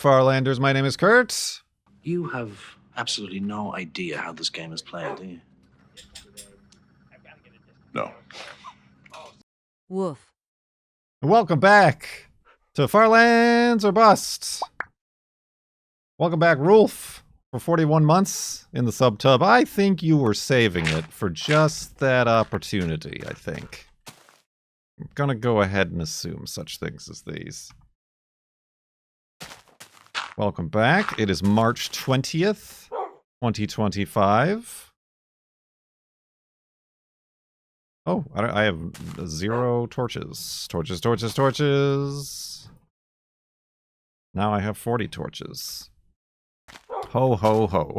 Farlanders? My name is Kurt. You have absolutely no idea how this game is played, do you? No. Woof. Welcome back to Farlands or Bust. Welcome back, Rolf, for 41 months in the subtub. I think you were saving it for just that opportunity, I think. I'm gonna go ahead and assume such things as these. Welcome back. It is March 20th, 2025. Oh, I have 0 torches. Torches. Now I have 40 torches. Ho, ho, ho.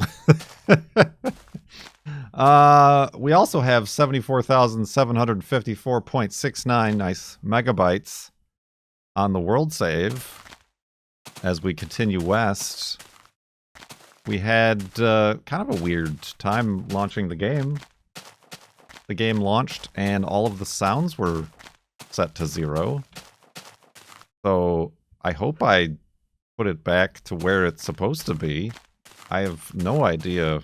We also have 74,754.69 nice megabytes on the world save. As we continue west, we had kind of a weird time launching the game. The game launched and all of the sounds were set to 0. So I hope I put it back to where it's supposed to be. I have no idea.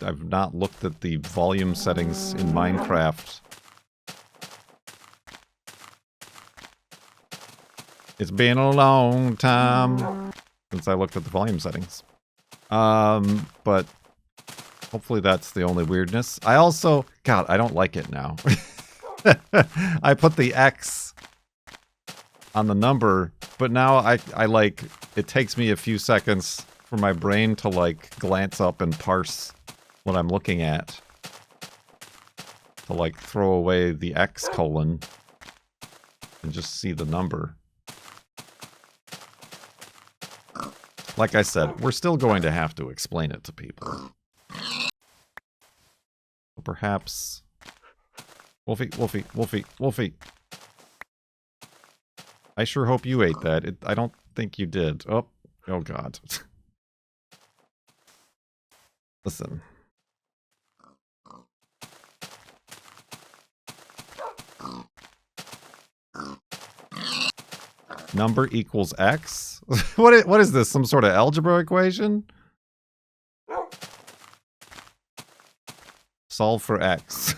I've not looked at the volume settings in Minecraft. It's been a long time since I looked at the volume settings. But hopefully that's the only weirdness. I also, God, I don't like it now. I put the X on the number, but now I like, it takes me a few seconds for my brain to like glance up and parse what I'm looking at. To like throw away the X colon and just see the number. Like I said, we're still going to have to explain it to people. Perhaps... Wolfie. I sure hope you ate that. I don't think you did. Oh God. Listen. Number equals X? What is this? Some sort of algebra equation? Solve for X.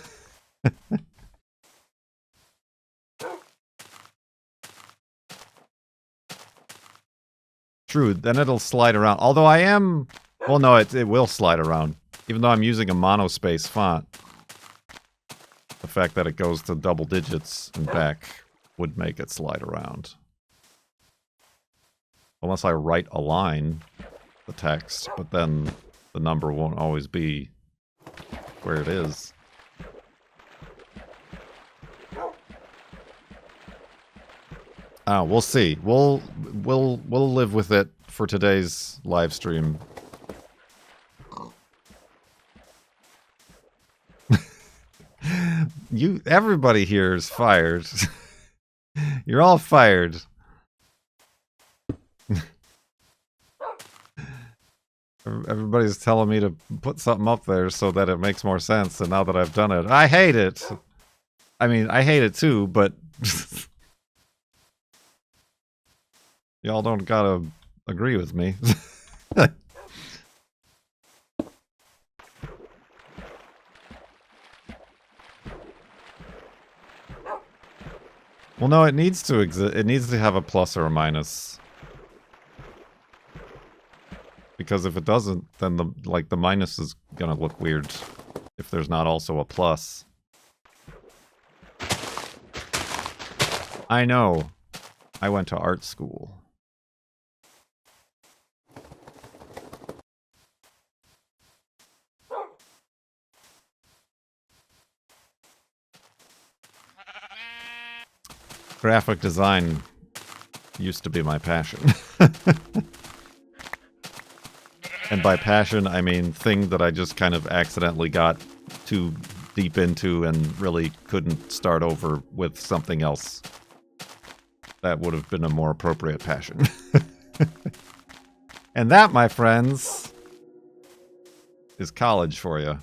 True, then it'll slide around. Although I am... Well, no, it will slide around. Even though I'm using a monospace font. The fact that it goes to double digits and back would make it slide around. Unless I write a line, the text, but then the number won't always be where it is. We'll see. We'll live with it for today's live stream. Everybody here is fired. You're all fired. Everybody's telling me to put something up there so that it makes more sense, and now that I've done it, I hate it! I mean, I hate it too, but... Y'all don't gotta agree with me. Well, no, it needs to exist. It needs to have a plus or a minus. Because if it doesn't, then the minus is gonna look weird if there's not also a plus. I know. I went to art school. Graphic design used to be my passion. And by passion, I mean thing that I just kind of accidentally got too deep into and really couldn't start over with something else. That would have been a more appropriate passion. And that, my friends, is college for you.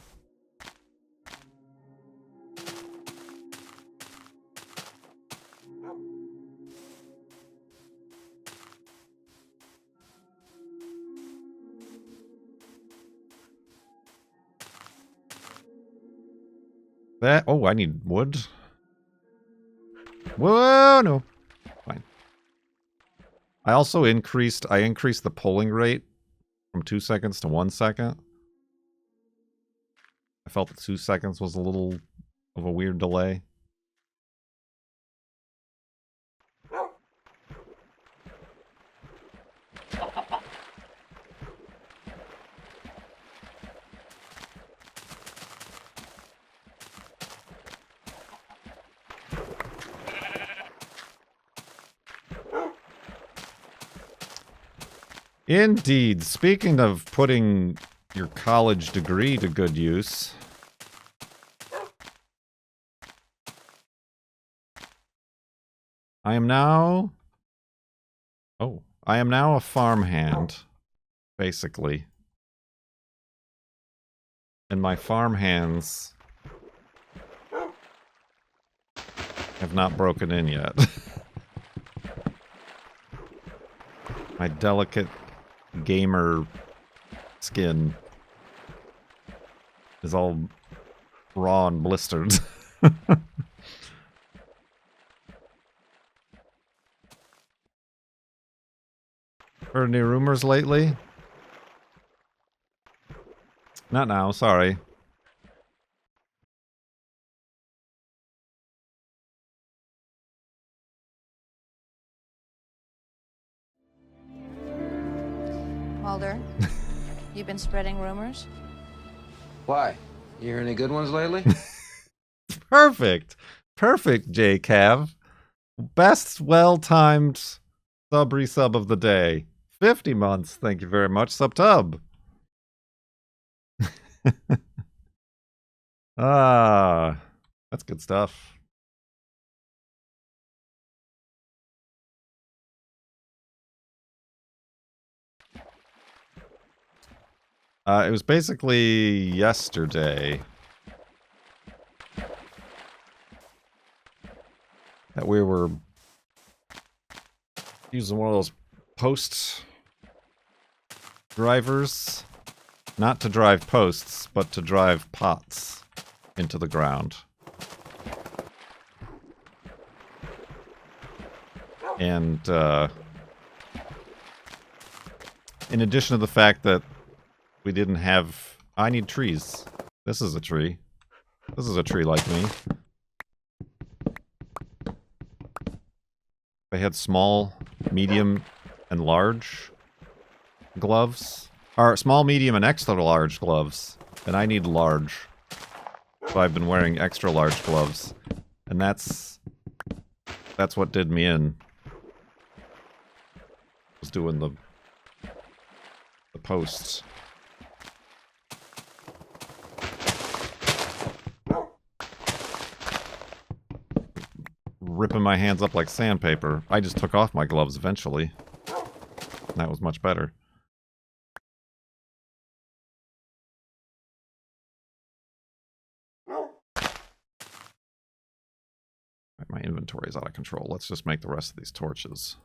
That... Oh, I need wood. Whoa, no. Fine. I also increased the polling rate from 2 seconds to 1 second. I felt that 2 seconds was a little of a weird delay. Indeed. Speaking of putting your college degree to good use, I am now a farmhand, basically. And my farmhands have not broken in yet. My delicate gamer skin is all raw and blistered. Heard any rumors lately? Not now, sorry. Mulder, you've been spreading rumors? Why? You hear any good ones lately? Perfect. Perfect, J-Cav. Best well-timed sub-resub of the day. 50 months, thank you very much, Subtub. Ah, that's good stuff. It was basically yesterday that we were using one of those post drivers, not to drive posts, but to drive pots into the ground. And in addition to the fact that we didn't have... I need trees. This is a tree. This is a tree like me. They had small, medium, and large gloves. Or small, medium, and extra large gloves. And I need large. So I've been wearing extra large gloves. And that's what did me in. Was doing the posts. Ripping my hands up like sandpaper. I just took off my gloves eventually. And that was much better. Right, my inventory is out of control. Let's just make the rest of these torches.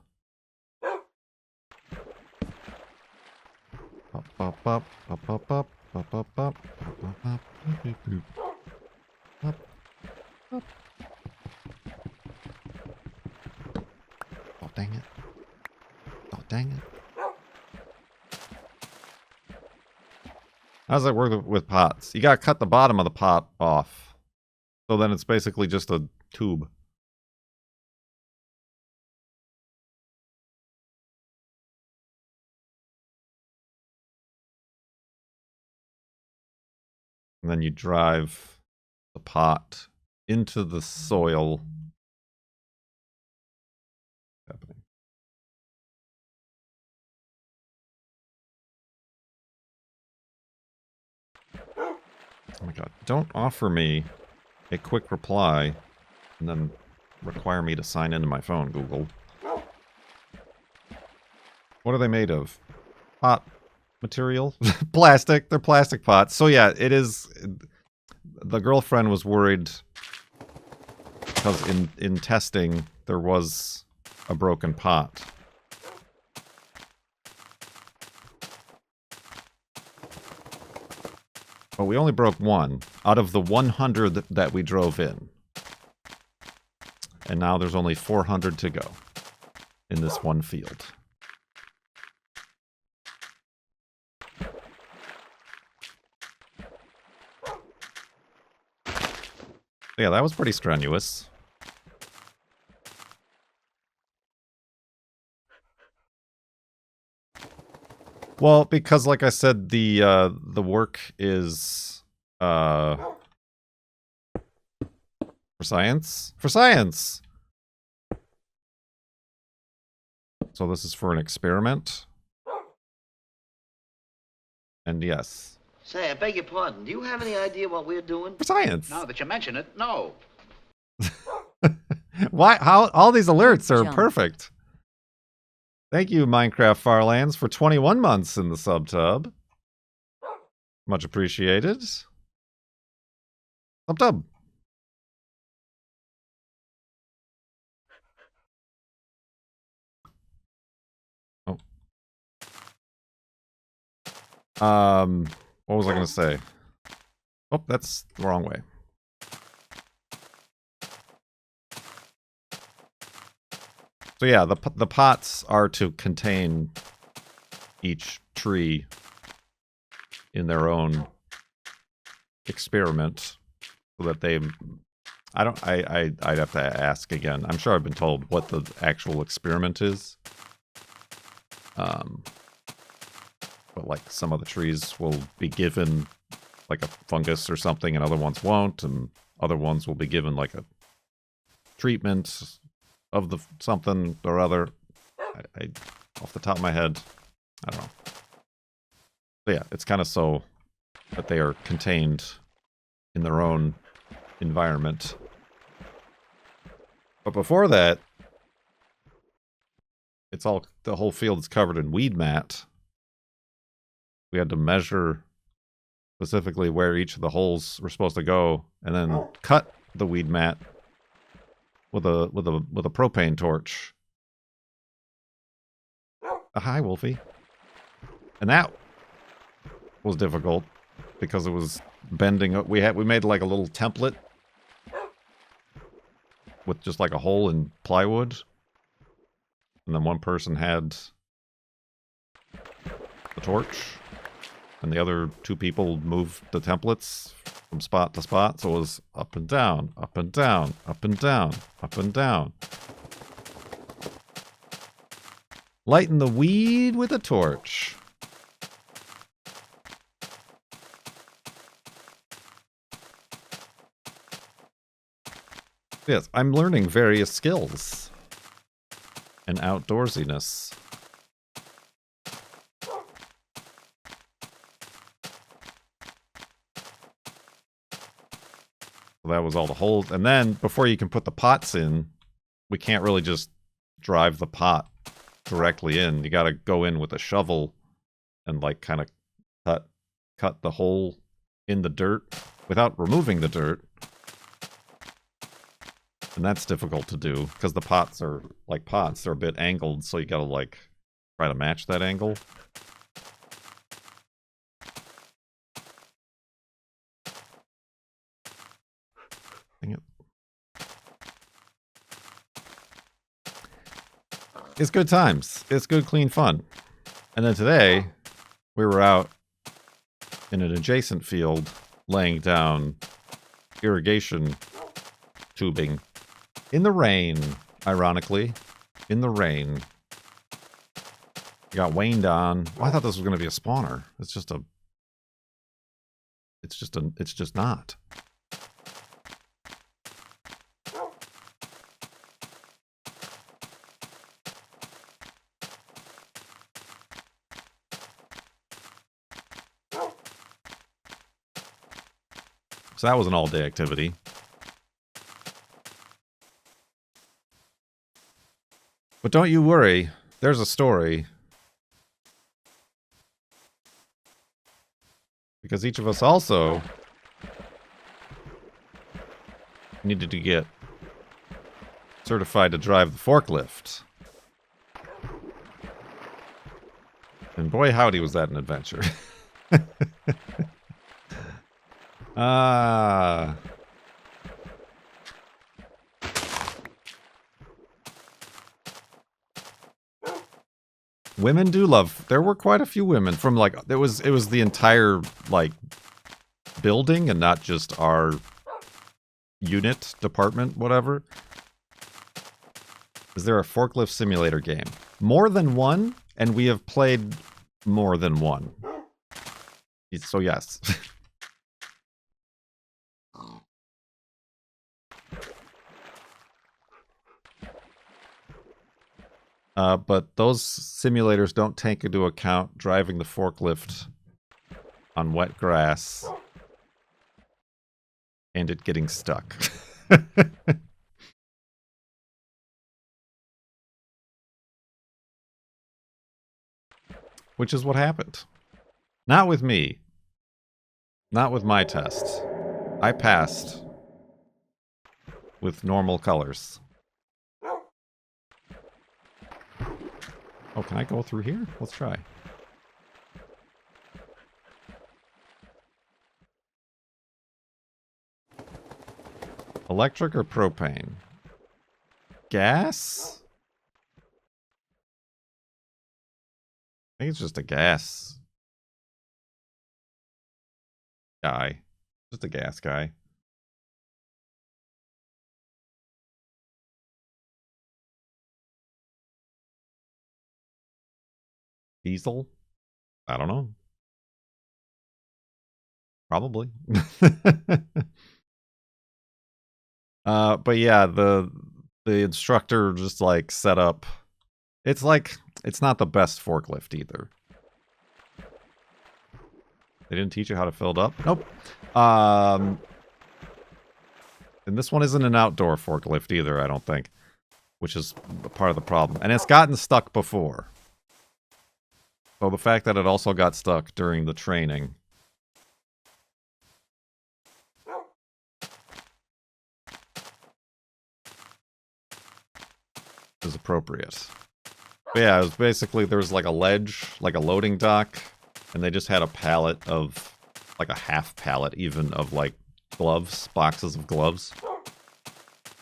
Up, up, up, up, up, up, up, up, up, up, up, up, up. Oh, dang it. Oh, dang it. How does that work with pots? You gotta cut the bottom of the pot off. So then it's basically just a tube. And then you drive the pot into the soil. Happening. Oh my god. Don't offer me a quick reply and then require me to sign into my phone, Google. What are they made of? Pot material? Plastic. They're plastic pots. So yeah, it is... The girlfriend was worried because in testing there was a broken pot. But we only broke one out of the 100 that we drove in. And now there's only 400 to go in this one field. Yeah, that was pretty strenuous. Well, because like I said, the work is for science. For science. So this is for an experiment. And yes. Say, I beg your pardon. Do you have any idea what we're doing? For science. Now that you mention it, no. Why? How? All these alerts are Jump. perfect. Thank you, Minecraft Farlands, for 21 months in the subtub. Much appreciated. Subtub. Oh. What was I going to say? Oh, that's the wrong way. So yeah, the pots are to contain each tree in their own experiment, so that they. I'd have to ask again. I'm sure I've been told what the actual experiment is. But like some of the trees will be given like a fungus or something, and other ones won't, and other ones will be given like a treatment of the something or other. I off the top of my head, I don't know. But yeah, it's kind of so that they are contained in their own environment. But before that, it's all, the whole field is covered in weed mat. We had to measure specifically where each of the holes were supposed to go, and then cut the weed mat with a propane torch. Hi, Wolfie. And that was difficult because it was bending. We made like a little template with just like a hole in plywood, and then one person had the torch, and the other two people moved the templates from spot to spot, so it was up and down, up and down, up and down, up and down. Lighten the weed with a torch. Yes, I'm learning various skills and outdoorsiness. That was all the holes. And then before you can put the pots in, we can't really just drive the pot directly in. You got to go in with a shovel and like kind of cut the hole in the dirt without removing the dirt. And that's difficult to do because the pots are like pots. They're a bit angled, so you got to like try to match that angle. Dang it. It's good times. It's good, clean fun. And then today, we were out in an adjacent field laying down irrigation tubing. In the rain, ironically. In the rain. We got waned on. Oh, I thought this was going to be a spawner. It's just not. So that was an all-day activity. But don't you worry, there's a story. Because each of us also needed to get certified to drive the forklift. And boy howdy was that an adventure. Ah. Women do love. There were quite a few women from like it was the entire like building and not just our unit, department, whatever. Is there a forklift simulator game? More than one, and we have played more than one. So yes. But those simulators don't take into account driving the forklift on wet grass and it getting stuck. Which is what happened. Not with me. Not with my test. I passed with normal colors. Oh, can I go through here? Let's try. Electric or propane? Gas? I think it's just a gas guy. Just a gas guy. Diesel? I don't know. Probably. But yeah, the instructor just like set up. It's like it's not the best forklift either. They didn't teach you how to fill it up? Nope. And this one isn't an outdoor forklift either, I don't think. Which is part of the problem. And it's gotten stuck before. So the fact that it also got stuck during the training is appropriate. But yeah, it was basically, there was like a ledge, like a loading dock, and they just had a pallet of, like a half pallet even, of like gloves, boxes of gloves.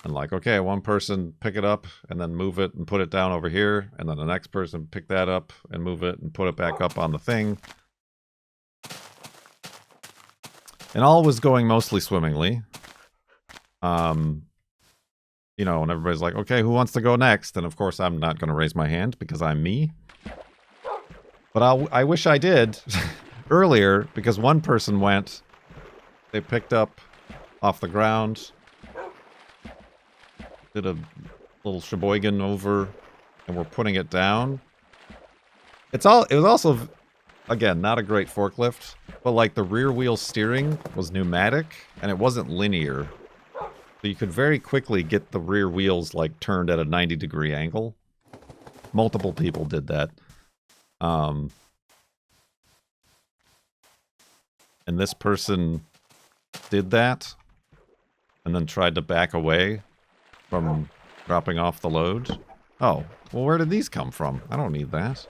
And like, okay, one person pick it up and then move it and put it down over here, and then the next person pick that up and move it and put it back up on the thing. And all was going mostly swimmingly. You know, and everybody's like, okay, who wants to go next? And of course, I'm not going to raise my hand because I'm me. But I wish I did earlier, because one person went, they picked up off the ground, did a little sheboygan over, and we're putting it down. It was also, again, not a great forklift, but like the rear wheel steering was pneumatic, and it wasn't linear. So you could very quickly get the rear wheels like turned at a 90-degree angle. Multiple people did that. And this person did that and then tried to back away from dropping off the load. Oh, well, where did these come from? I don't need that.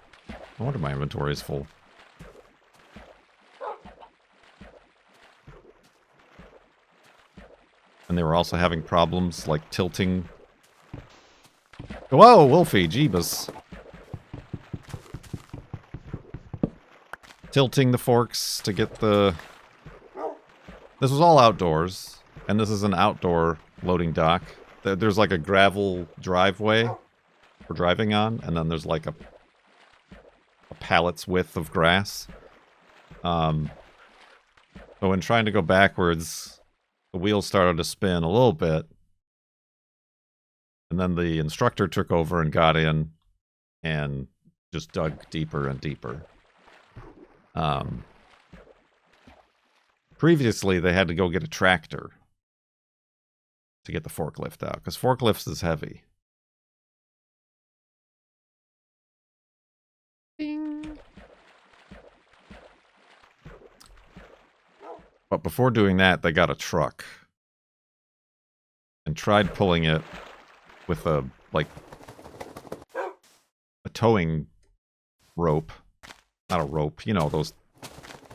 No wonder my inventory is full. And they were also having problems, like, tilting. Whoa, Wolfie, jeebus. Tilting the forks to get the... This was all outdoors, and this is an outdoor loading dock. There's like a gravel driveway we're driving on, and then there's like a pallet's width of grass. So in trying to go backwards, the wheels started to spin a little bit, and then the instructor took over and got in and just dug deeper and deeper. Previously, they had to go get a tractor to get the forklift out, because forklifts is heavy. Ding. But before doing that, they got a truck and tried pulling it with a towing rope. Not a rope, you know, those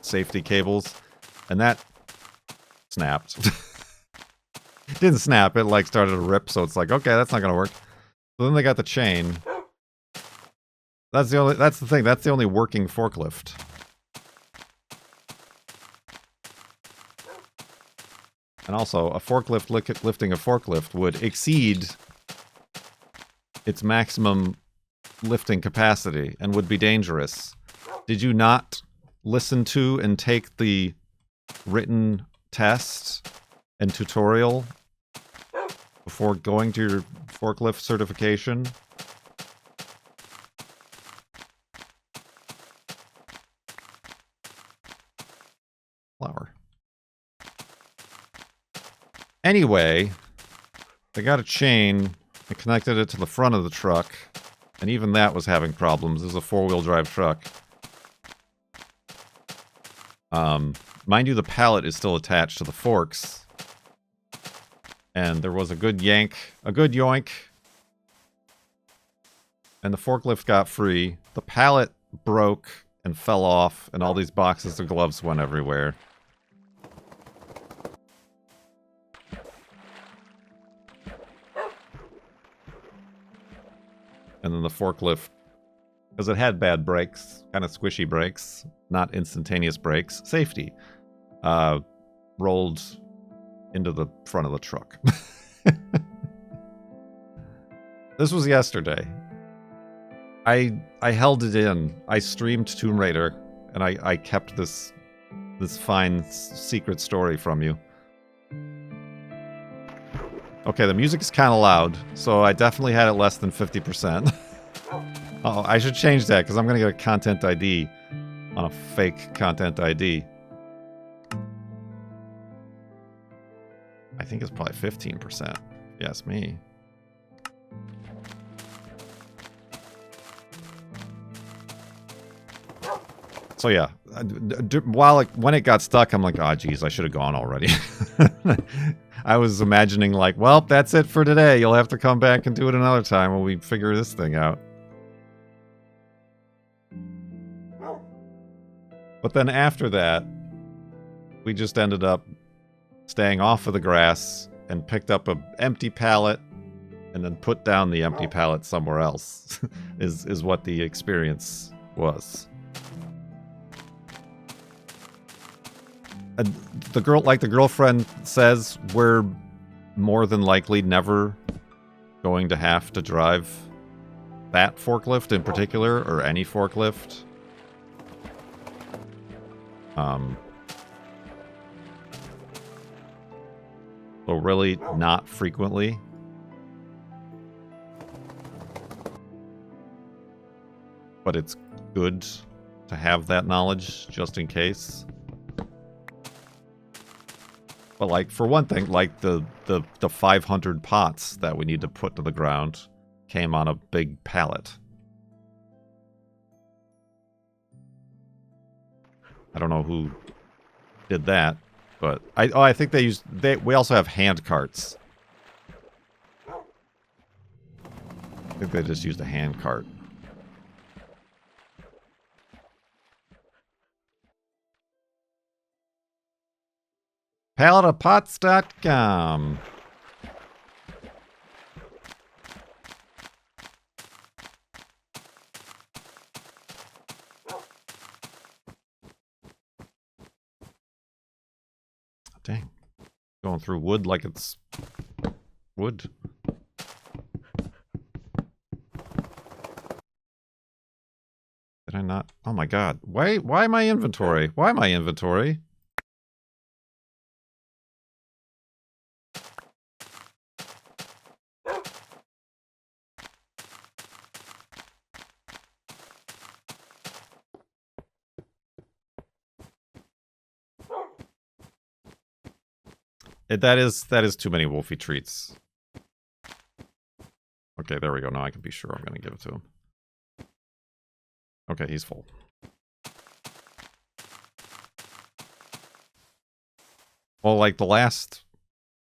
safety cables. And that snapped. It didn't snap, it like started to rip, so it's like, okay, that's not gonna work. So then they got the chain. That's the thing, that's the only working forklift. And also, a forklift lifting a forklift would exceed its maximum lifting capacity and would be dangerous. Did you not listen to and take the written test and tutorial before going to your forklift certification? Flower. Anyway, they got a chain and connected it to the front of the truck, and even that was having problems. This is a four-wheel drive truck. Mind you, the pallet is still attached to the forks. And there was a good yank, a good yoink. And the forklift got free. The pallet broke and fell off, and all these boxes of gloves went everywhere. And then the forklift, because it had bad brakes, kind of squishy brakes, not instantaneous brakes, safety, rolled into the front of the truck. This was yesterday. I held it in. I streamed Tomb Raider, and I kept this fine secret story from you. Okay, the music is kind of loud, so I definitely had it less than 50%. Oh, I should change that, because I'm going to get a content ID on a fake content ID. I think it's probably 15%, if you ask me. So yeah, when it got stuck, I'm like, oh geez, I should have gone already. I was imagining like, well, that's it for today. You'll have to come back and do it another time when we figure this thing out. But then after that, we just ended up staying off of the grass and picked up an empty pallet and then put down the empty pallet somewhere else is what the experience was. And the girlfriend says, we're more than likely never going to have to drive that forklift in particular, or any forklift. So really not frequently. But it's good to have that knowledge just in case. But like, for one thing, like the 500 pots that we need to put to the ground came on a big pallet. I don't know who did that, but I think we also have hand carts. I think they just used a hand cart. Palletofpots.com. Dang. Going through wood like it's wood. Did I not? Oh my god. Why my inventory? Why my inventory? That is too many Wolfie treats. Okay, there we go. Now I can be sure I'm going to give it to him. Okay, he's full. Well, like the last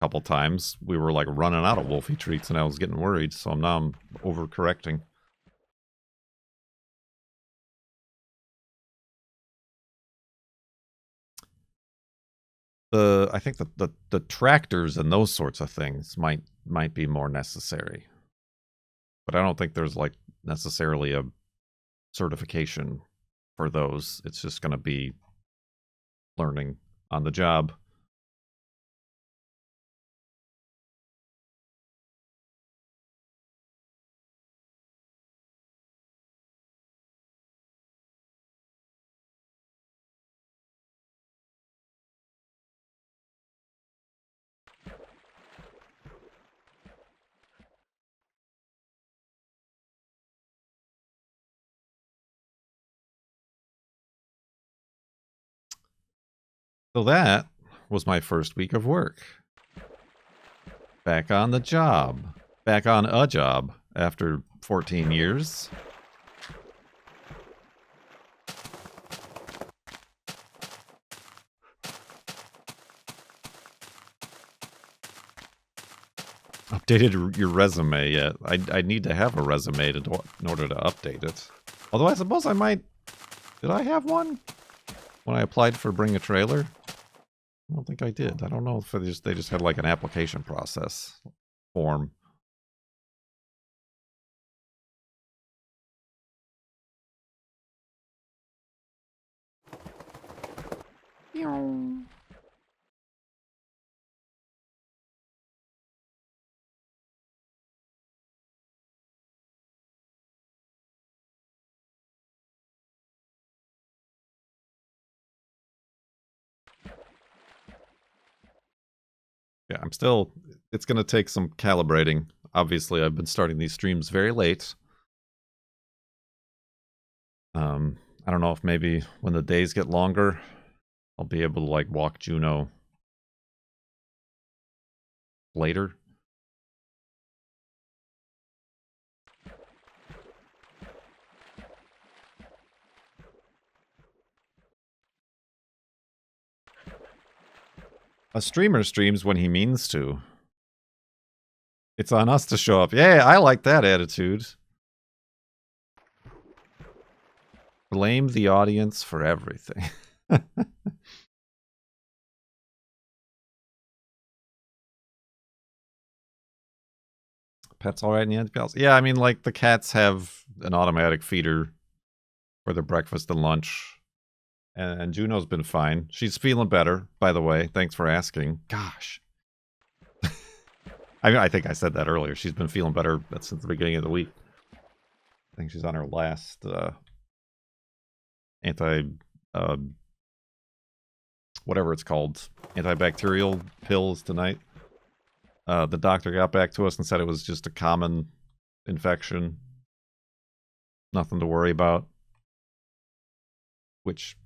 couple times, we were like running out of Wolfie treats and I was getting worried, so now I'm overcorrecting. I think the tractors and those sorts of things might be more necessary. But I don't think there's like necessarily a certification for those. It's just going to be learning on the job. So that was my first week of work. Back on the job. Back on a job after 14 years. Updated your resume yet? I need to have a resume in order to update it. Although I suppose I might... Did I have one? When I applied for Bring a Trailer? I don't think I did. I don't know if they just had like an application process form. Yeah, I'm still... It's going to take some calibrating. Obviously, I've been starting these streams very late. I don't know if maybe when the days get longer, I'll be able to like walk Juno later. A streamer streams when he means to. It's on us to show up. Yeah, I like that attitude. Blame the audience for everything. Pets all right in the end, pals? Yeah, I mean, like, the cats have an automatic feeder for their breakfast and lunch. And Juno's been fine. She's feeling better, by the way. Thanks for asking. Gosh. I think I said that earlier. She's been feeling better since the beginning of the week. I think she's on her last whatever it's called, antibacterial pills tonight. The doctor got back to us and said it was just a common infection. Nothing to worry about. Which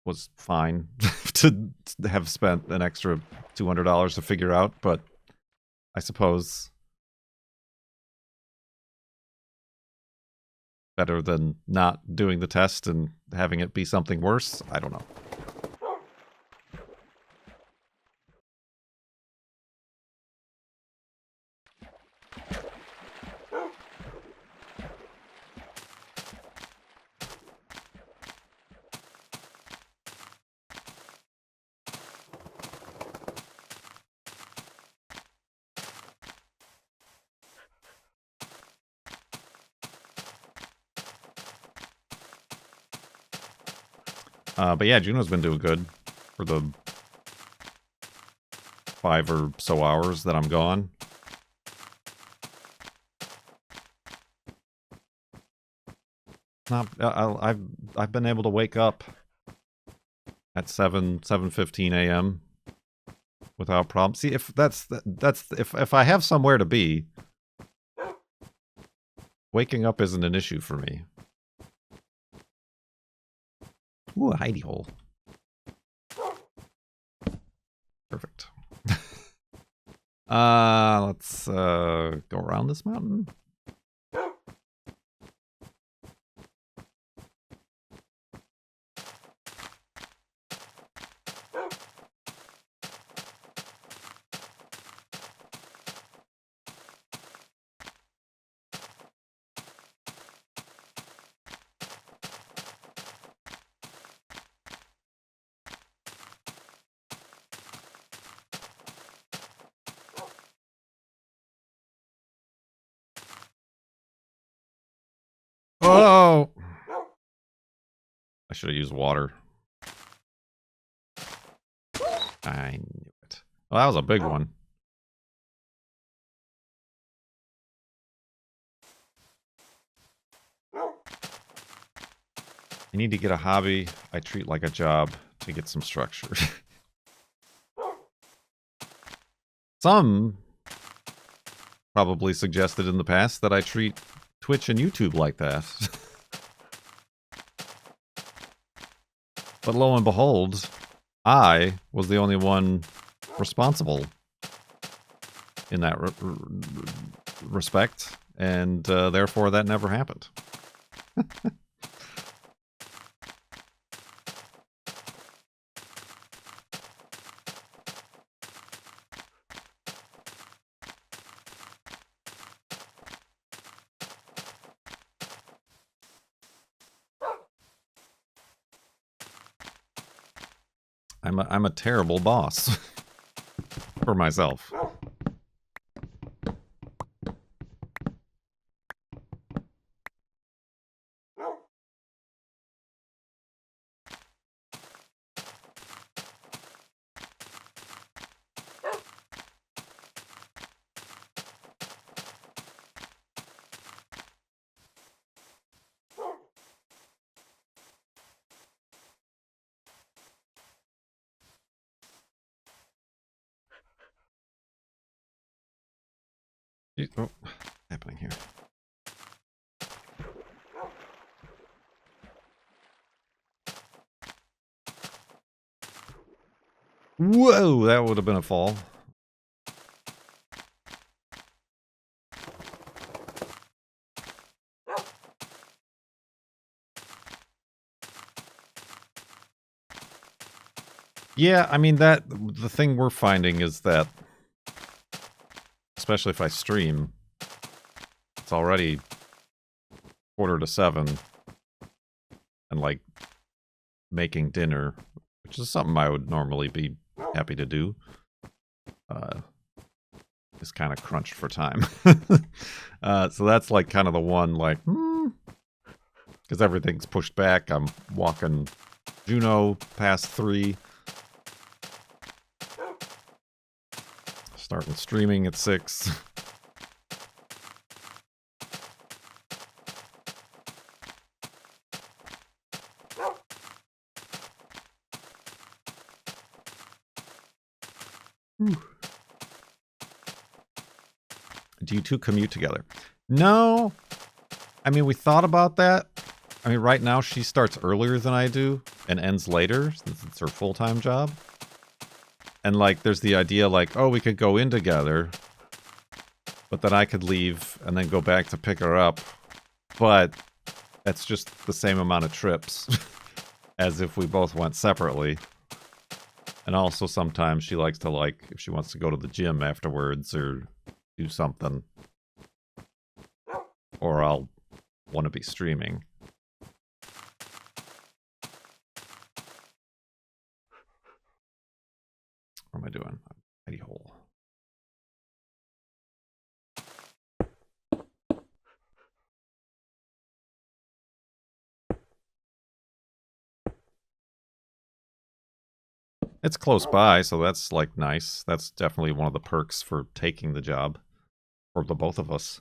was fine to have spent an extra $200 to figure out, but I suppose better than not doing the test and having it be something worse. I don't know. But yeah, Juno's been doing good for the 5 or so hours that I'm gone. I've been able to wake up at 7:15 a.m. without problem. See, if if I have somewhere to be, waking up isn't an issue for me. Ooh, a hidey hole. Perfect. Let's go around this mountain. Oh! I should have used water. I knew it. Well, that was a big one. I need to get a hobby I treat like a job to get some structure. Some probably suggested in the past that I treat Twitch and YouTube like that. But lo and behold, I was the only one responsible in that respect, and therefore that never happened. I'm a terrible boss for myself. Oh, what's happening here? Whoa, that would have been a fall. Yeah, I mean, the thing we're finding is that, especially if I stream, it's already 6:45, and like making dinner, which is something I would normally be happy to do, is kind of crunched for time. So that's like kind of the one, like, because everything's pushed back. I'm walking Juno past 3. Starting streaming at 6. Do you two commute together? No. I mean, we thought about that. I mean, right now she starts earlier than I do and ends later since it's her full-time job. And like, there's the idea like, oh, we could go in together, but then I could leave and then go back to pick her up. But that's just the same amount of trips as if we both went separately. And also sometimes she likes to, like, if she wants to go to the gym afterwards or do something, or I'll want to be streaming. What am I doing? Hidey hole. It's close by, so that's like nice. That's definitely one of the perks for taking the job for the both of us.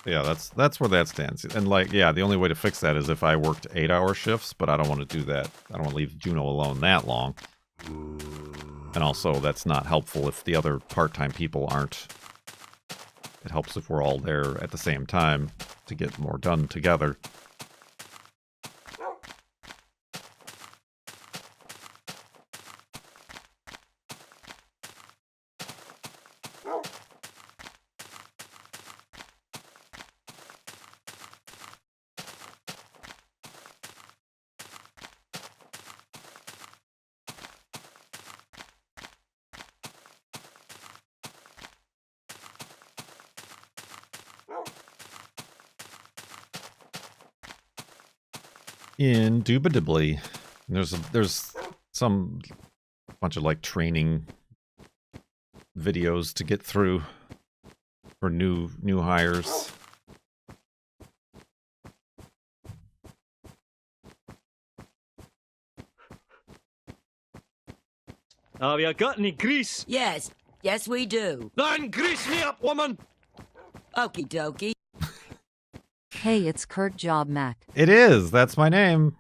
Yeah, that's where that stands. And like, yeah, the only way to fix that is if I worked 8-hour shifts, but I don't want to do that. I don't want to leave Juno alone that long. And also, that's not helpful if the other part-time people aren't. It helps if we're all there at the same time to get more done together. Indubitably. There's some bunch of like training videos to get through for new hires. Have you got any grease? Yes, yes we do. Then grease me up, woman! Okie dokie. Hey, it's Kurt Job Mac. It is. That's my name.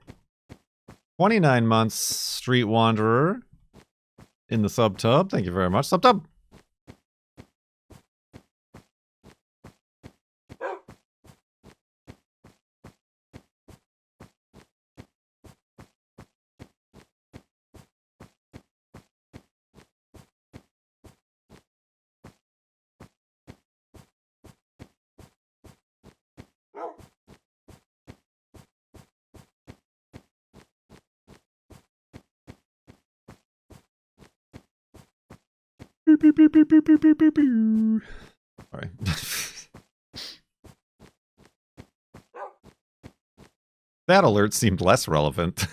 29 months, Street Wanderer. In the subtub. Thank you very much, subtub. Beep, beep, beep, beep, beep, beep, beep, beep, beep. Sorry. That alert seemed less relevant.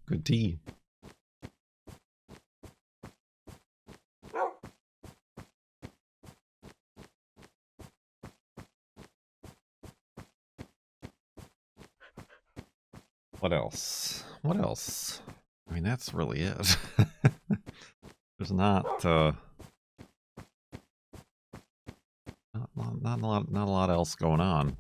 Good tea. What else? What else? I mean, that's really it. There's not a lot else going on.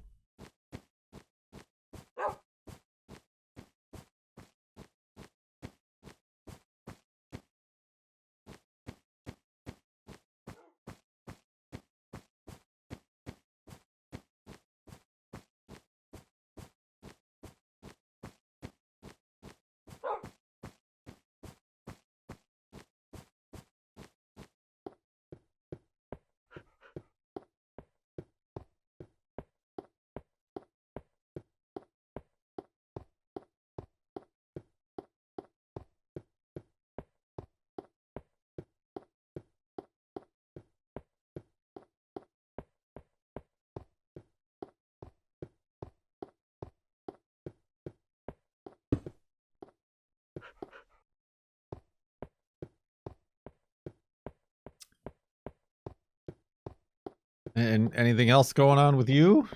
And anything else going on with you?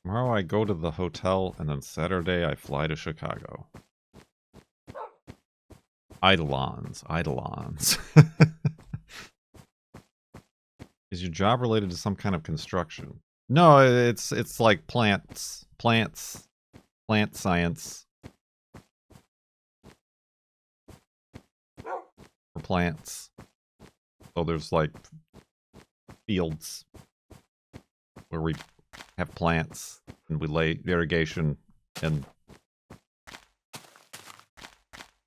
Tomorrow I go to the hotel, and then Saturday I fly to Chicago. Eidolons. Is your job related to some kind of construction? No, it's like plant science. For plants. So there's like fields where we have plants and we lay irrigation and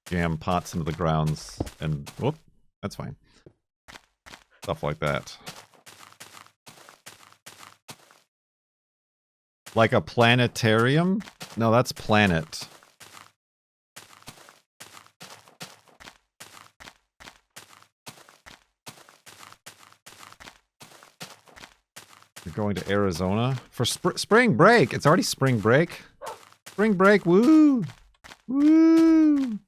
jam pots into the grounds and whoop, that's fine. Stuff like that. Like a planetarium? No, that's planet. You're going to Arizona for spring break. It's already spring break. Spring break, woo! Woo!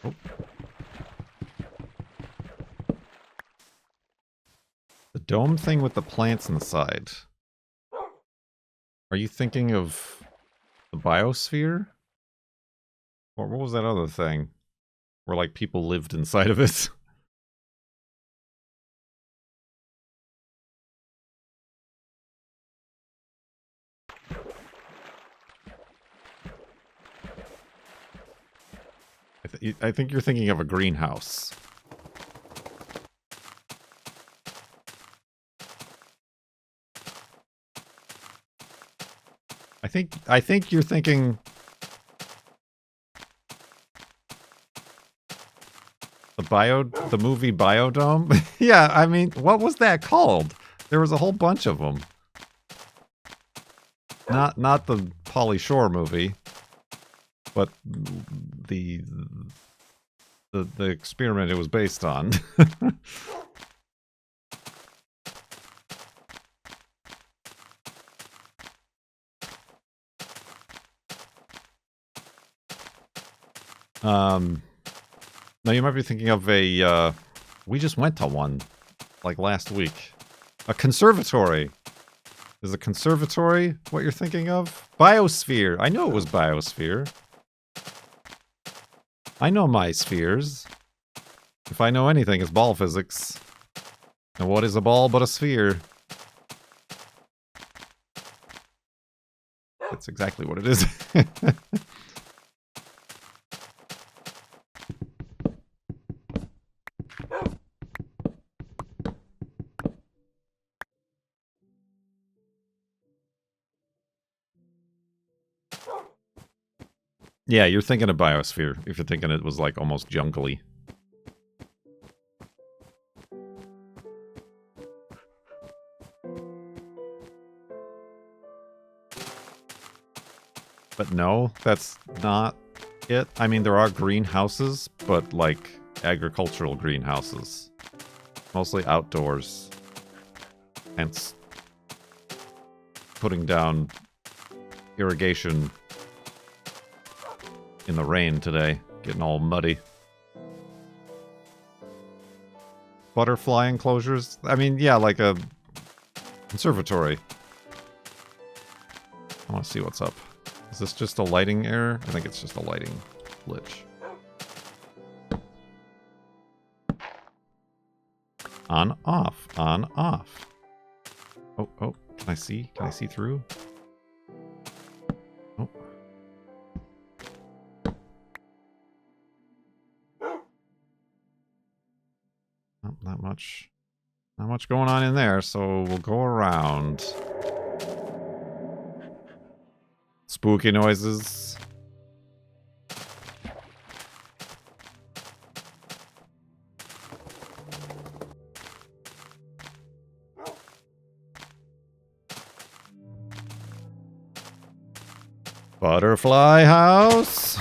Oh. The dome thing with the plants inside. Are you thinking of the biosphere? Or what was that other thing? Where, like, people lived inside of it? I think you're thinking of a greenhouse. I think you're thinking the movie Biodome. Yeah, I mean, what was that called? There was a whole bunch of them. Not the Pauly Shore movie, but the experiment it was based on. No, you might be thinking of a, we just went to one, like, last week. A conservatory. Is a conservatory what you're thinking of? Biosphere. I knew it was Biosphere. I know my spheres. If I know anything, it's ball physics. And what is a ball but a sphere? That's exactly what it is. Yeah, you're thinking of Biosphere, if you're thinking it was, like, almost jungly. But no, that's not it. I mean, there are greenhouses, but, like, agricultural greenhouses. Mostly outdoors. Hence, putting down irrigation in the rain today, getting all muddy. Butterfly enclosures? I mean, yeah, like a conservatory. I want to see what's up. Is this just a lighting error? I think it's just a lighting glitch. On, off, on, off. Oh, oh, can I see? Can I see through? Oh. Not much. Not much going on in there, so we'll go around. Spooky noises. Butterfly house.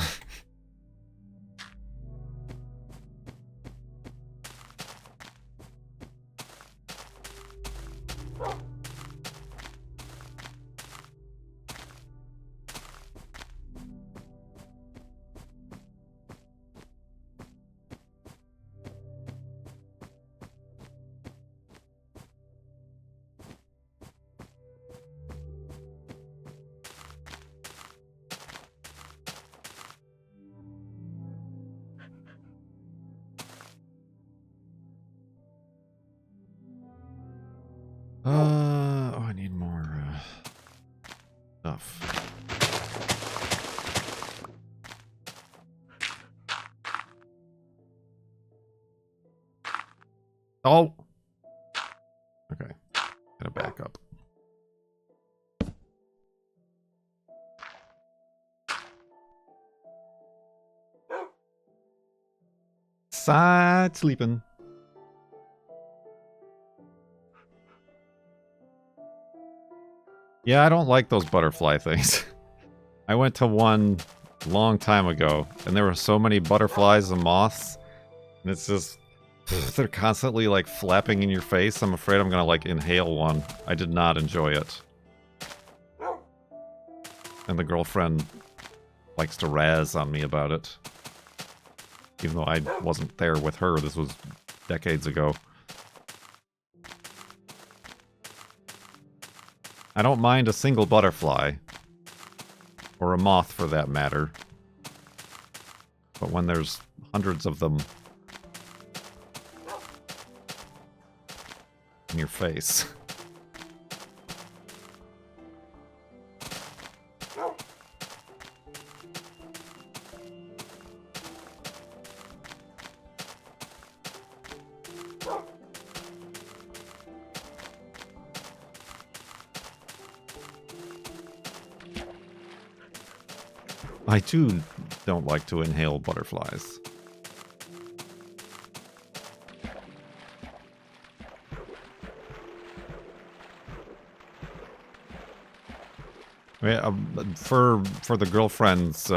Oh, I need more stuff. Oh! Okay. Gotta back up. Side sleeping. Yeah, I don't like those butterfly things. I went to one long time ago, and there were so many butterflies and moths, and it's just... they're constantly, like, flapping in your face. I'm afraid I'm gonna, like, inhale one. I did not enjoy it. And the girlfriend likes to razz on me about it. Even though I wasn't there with her, this was decades ago. I don't mind a single butterfly. Or a moth, for that matter. But when there's hundreds of them in your face. I too don't like to inhale butterflies. Yeah, for the girlfriend's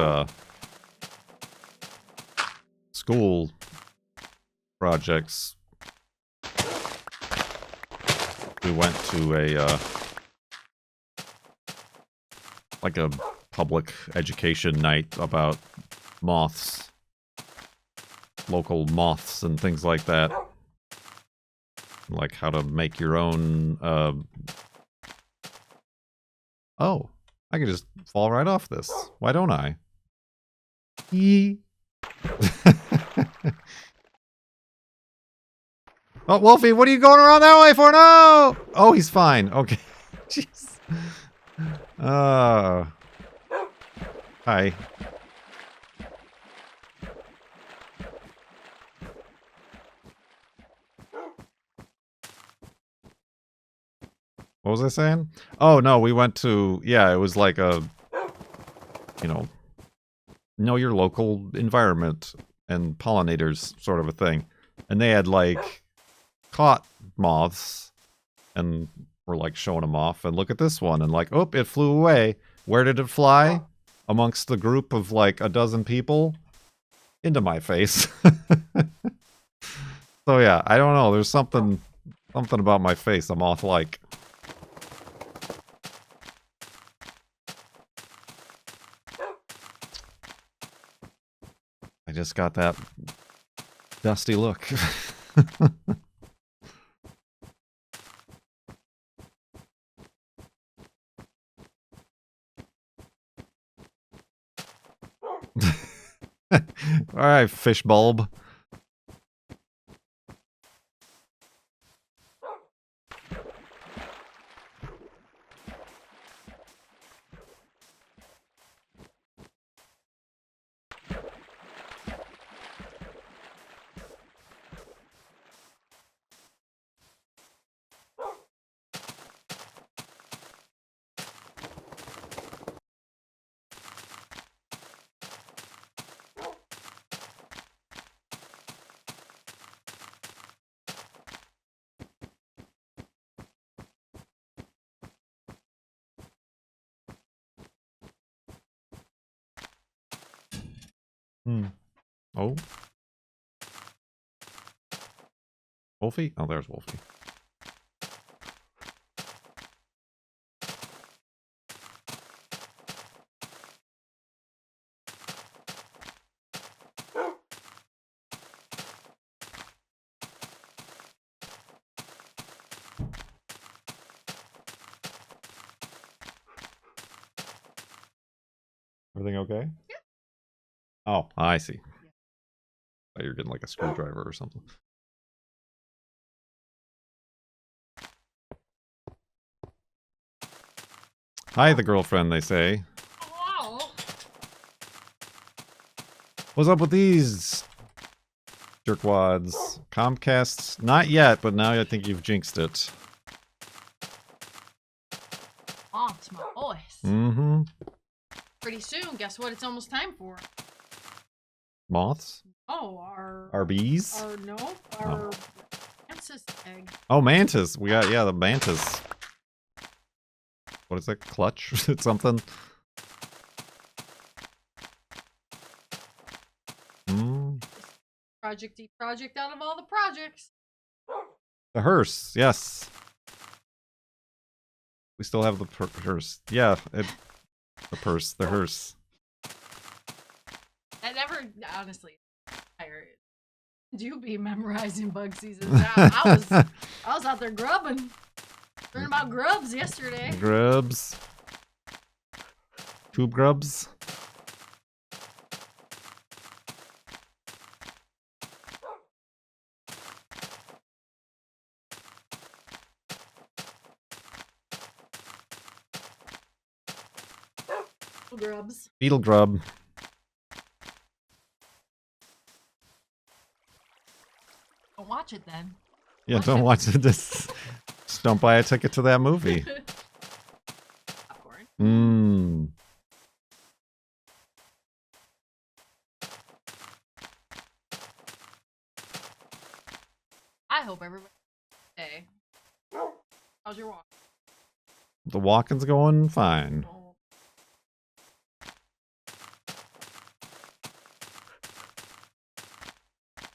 school projects, we went to a like a public education night about moths, local moths and things like that, like how to make your own. Oh, I can just fall right off this. Why don't I? Yee. Oh, Wolfie, what are you going around that way for? No! Oh, he's fine. Okay. Jeez. Hi. What was I saying? Oh, no, we went to... Yeah, it was like a... You know your local environment and pollinators sort of a thing. And they had, like, caught moths and were, like, showing them off. And look at this one. And, like, oh, it flew away. Where did it fly? Amongst the group of, like, a dozen people? Into my face. So, yeah, I don't know. There's something about my face I'm moth-like. I just got that dusty look. Alright, fish bulb. Oh. Wolfie? Oh, there's Wolfie. Everything okay? Yeah. Oh, I see. Oh, you're getting like a screwdriver or something. Hi, the girlfriend, they say. What's up with these jerkwads? Comcast? Not yet, but now I think you've jinxed it. Oh, it's my voice. Mm-hmm. Pretty soon, guess what it's almost time for? Moths? Oh, our bees? Our mantis egg. Oh, mantis. We got, yeah, the mantis. What is that? Clutch? Something? Project out of all the projects. The hearse, yes. We still have the hearse. Yeah, the hearse. I never, honestly, tired. Do be memorizing bug seasons. I was out there grubbing. Learned about grubs yesterday. Grubs. Tube grubs. Grubs. Beetle grub. Don't watch it then. Yeah, don't watch it. Just don't buy a ticket to that movie. Popcorn. Mmm. I hope everybody. Hey. How's your walk? The walking's going fine. Oh.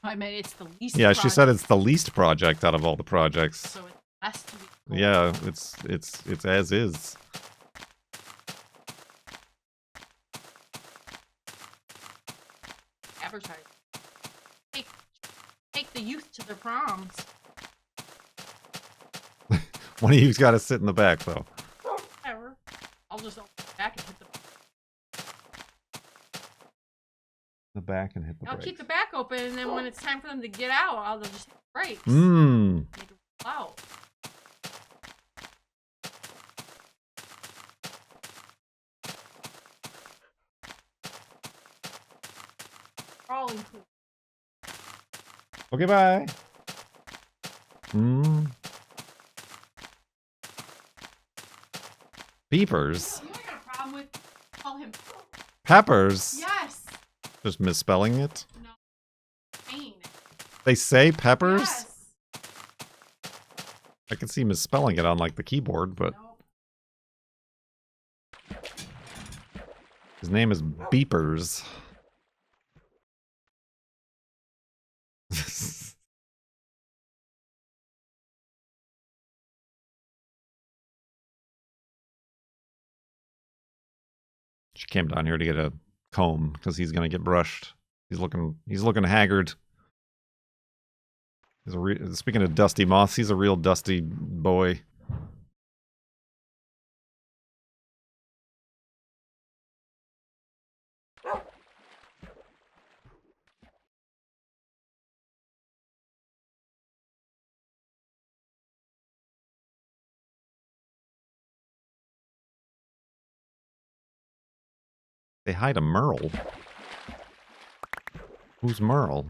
I mean, it's the least. Yeah, she said project, it's the least project out of all the projects. So it has to be. Cool. Yeah, it's as is. Advertise. Take the youth to their proms. One of you's got to sit in the back, though. Whatever. I'll just open the back and hit the. The back and hit the I'll brakes. keep the back open, and then when it's time for them to get out, I'll just hit the brakes. Mmm. Make them roll out. All included. Okay, bye. Mmm. Beepers. You know what I got a problem with? Call him. Peppers. Yes. Just misspelling it. No. Pain. They say peppers? Yes. I can see misspelling it on like the keyboard, but Nope. his name is Beepers. She came down here to get a comb because he's gonna get brushed. He's looking haggard. Speaking of dusty moths, he's a real dusty boy. They hide a Merle. Who's Merle?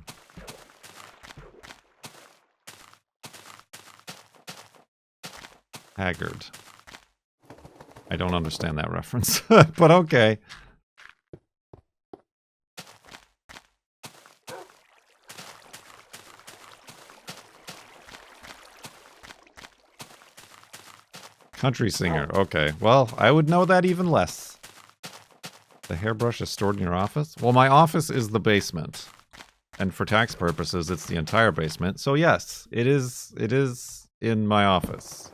Haggard. I don't understand that reference, but okay. Country singer. Okay. Well, I would know that even less. The hairbrush is stored in your office? Well, my office is the basement. And for tax purposes, it's the entire basement. So yes, it is in my office.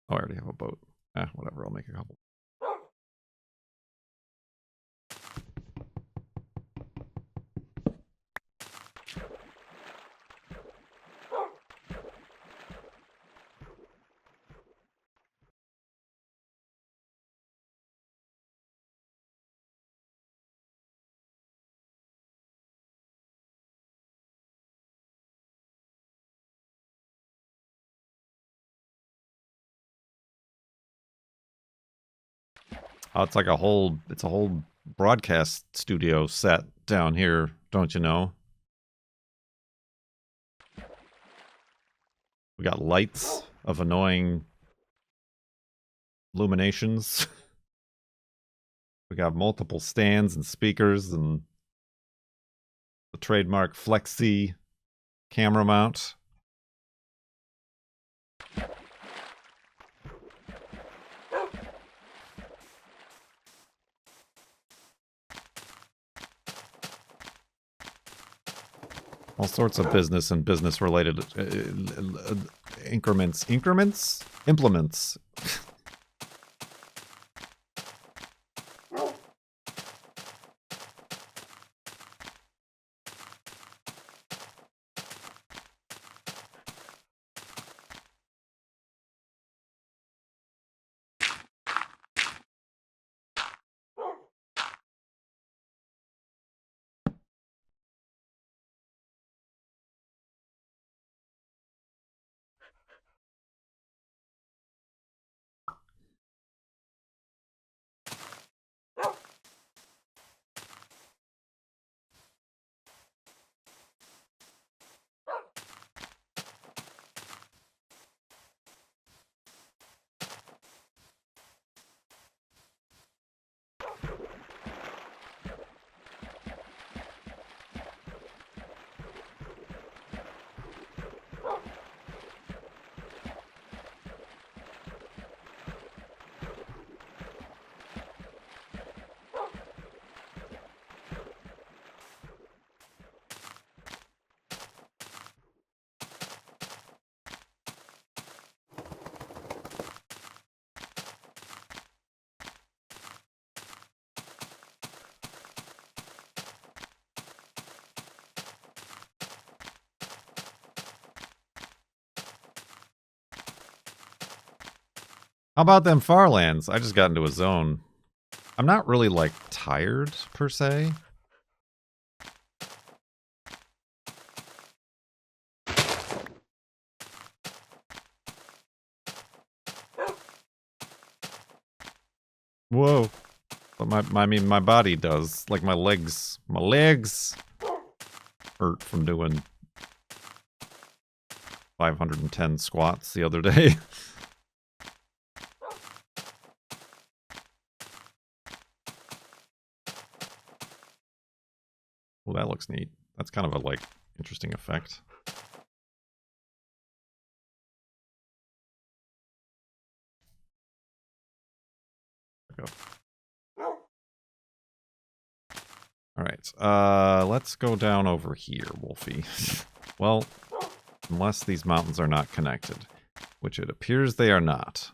Oh, I already have a boat. Whatever, I'll make a couple. Oh, it's like a whole broadcast studio set down here, don't you know? We got lights of annoying illuminations. We got multiple stands and speakers and the trademark Flexi camera mount. All sorts of business and business-related implements. How about them farlands? I just got into a zone. I'm not really, like, tired, per se. Whoa. But I mean, my body does. Like, my legs hurt from doing 510 squats the other day. Well, that looks neat. That's kind of a, like, interesting effect. There we go. Alright, let's go down over here, Wolfie. Well, unless these mountains are not connected, which it appears they are not.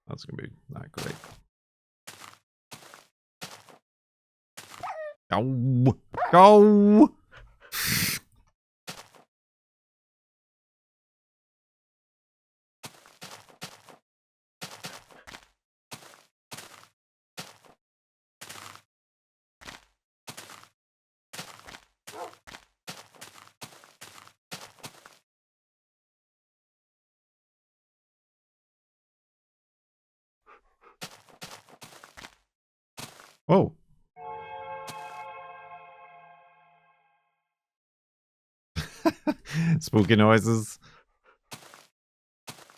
That's gonna be not great. Go! Go! Whoa. Spooky noises.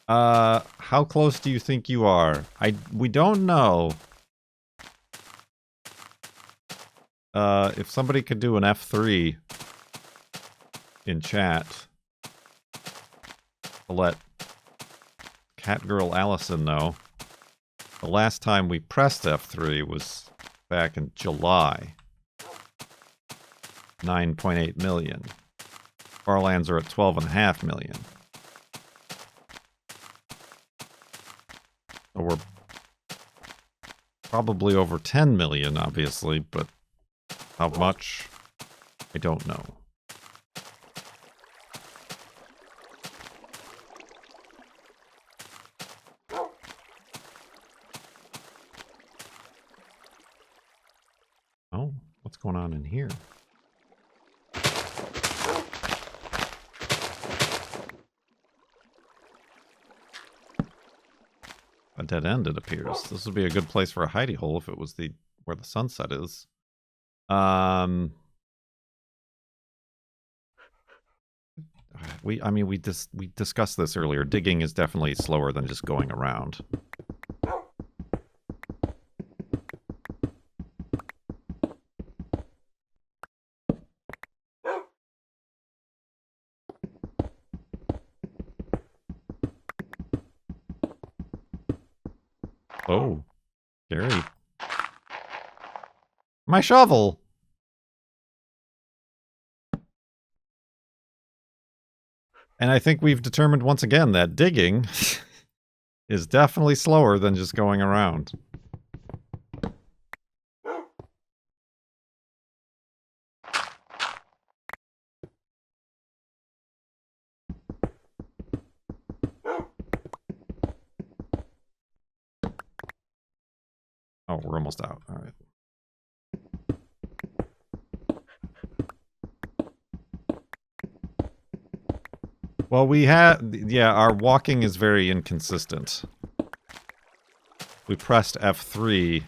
How close do you think you are? We don't know. If somebody could do an F3 in chat to let Catgirl Allison know. The last time we pressed F3 was back in July. 9.8 million. Farlands are at 12.5 million. So we're probably over 10 million, obviously, but how much? I don't know. Oh, what's going on in here? A dead end, it appears. This would be a good place for a hidey hole if it was where the sunset is. We discussed this earlier. Digging is definitely slower than just going around. Oh, scary. My shovel! And I think we've determined once again that digging is definitely slower than just going around. Oh, we're almost out. All right. Well, our walking is very inconsistent. We pressed F3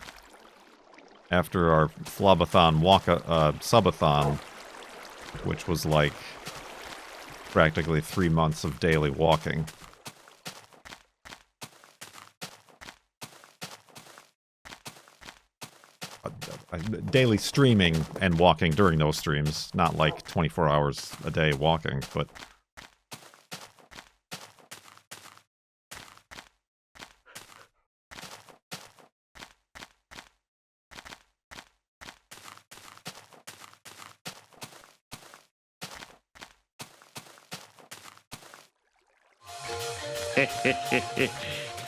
after our flobathon subathon, which was like practically 3 months of daily walking. Daily streaming and walking during those streams, not like 24 hours a day walking, but...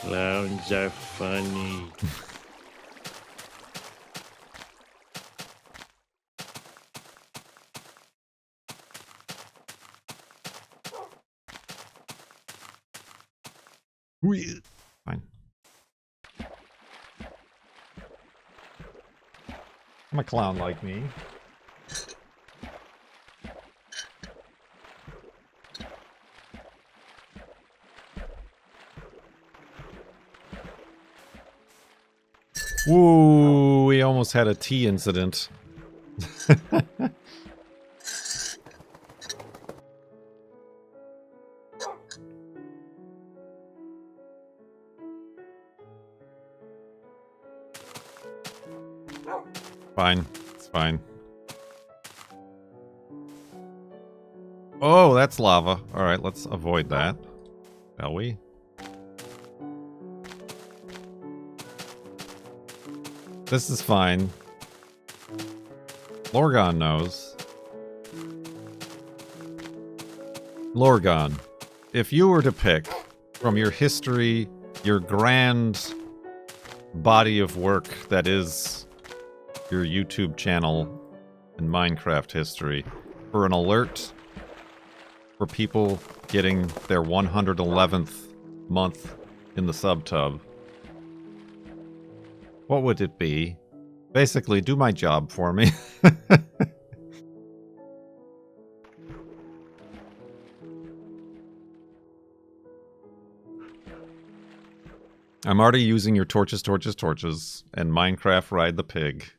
Clowns are funny. Fine. I'm a clown like me. Woo, we almost had a tea incident. Fine. It's fine. Oh, that's lava. Alright, let's avoid that. Shall we? This is fine. Lorgon knows. Lorgon, if you were to pick from your history, your grand body of work that is your YouTube channel and Minecraft history, for an alert for people getting their 111th month in the subtub, what would it be? Basically, do my job for me. I'm already using your torches, and Minecraft Ride the Pig.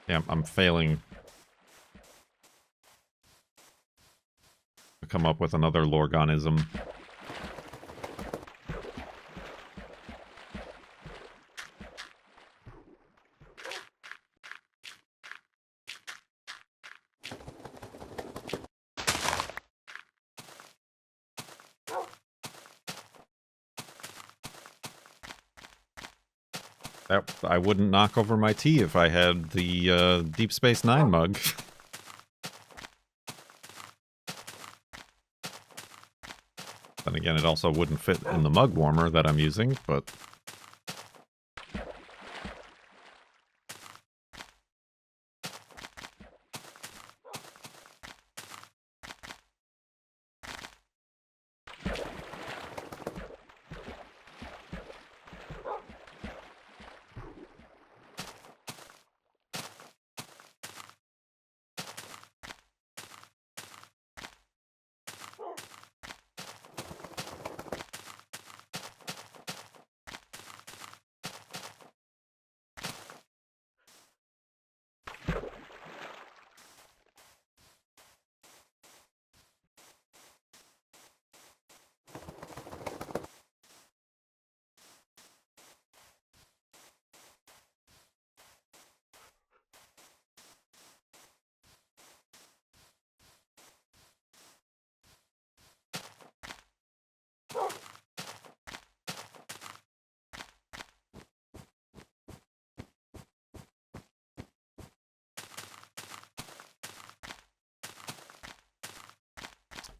Yeah, I'm failing to come up with another Lorgonism. I wouldn't knock over my tea if I had the Deep Space Nine mug. Then again, it also wouldn't fit in the mug warmer that I'm using, but...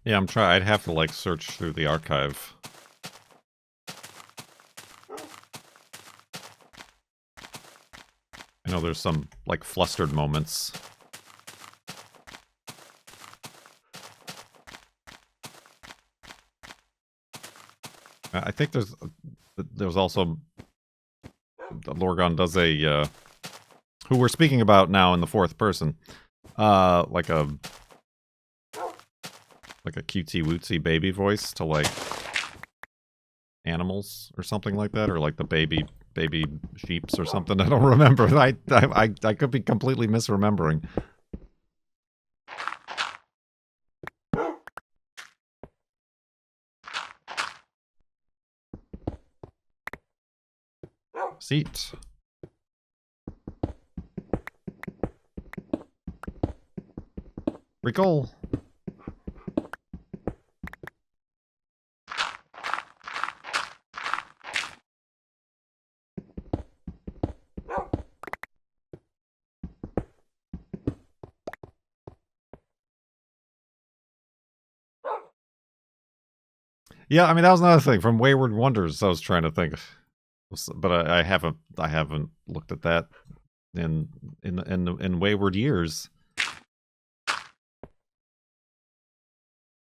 Yeah, I'm trying. I'd have to, like, search through the archive. I know there's some, like, flustered moments. I think there's also... Lorgon does a, who we're speaking about now in the fourth person. Like a cutesy wootsy baby voice to, like, animals or something like that, or like the baby sheeps or something. I don't remember. I could be completely misremembering. Seat. Recall. Yeah, I mean that was another thing from Wayward Wonders. I was trying to think, but I haven't looked at that in Wayward years.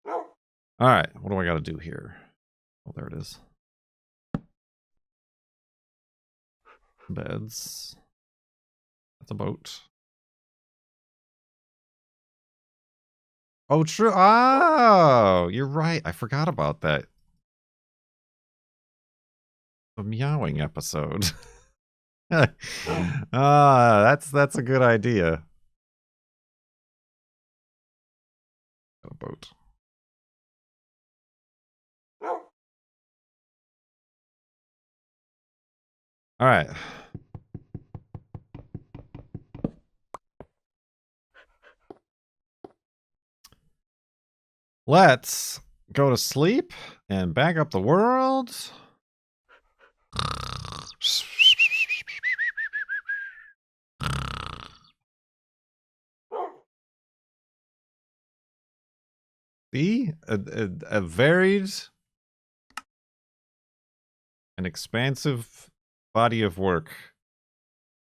All right, what do I got to do here? Oh, there it is. Beds. That's a boat. Oh, true. Oh, you're right. I forgot about that. The meowing episode. That's a good idea. Got a boat. All right. Let's go to sleep and back up the world. See? A varied and expansive body of work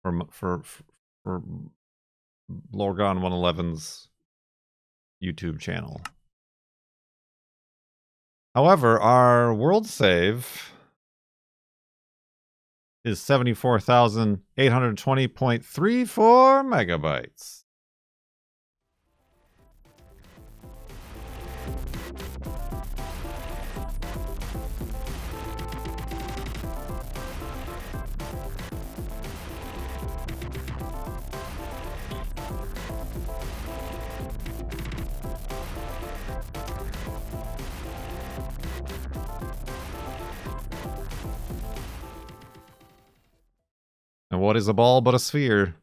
for Lorgon 111's YouTube channel. However, our world save is 74,820.34 megabytes. And what is a ball but a sphere?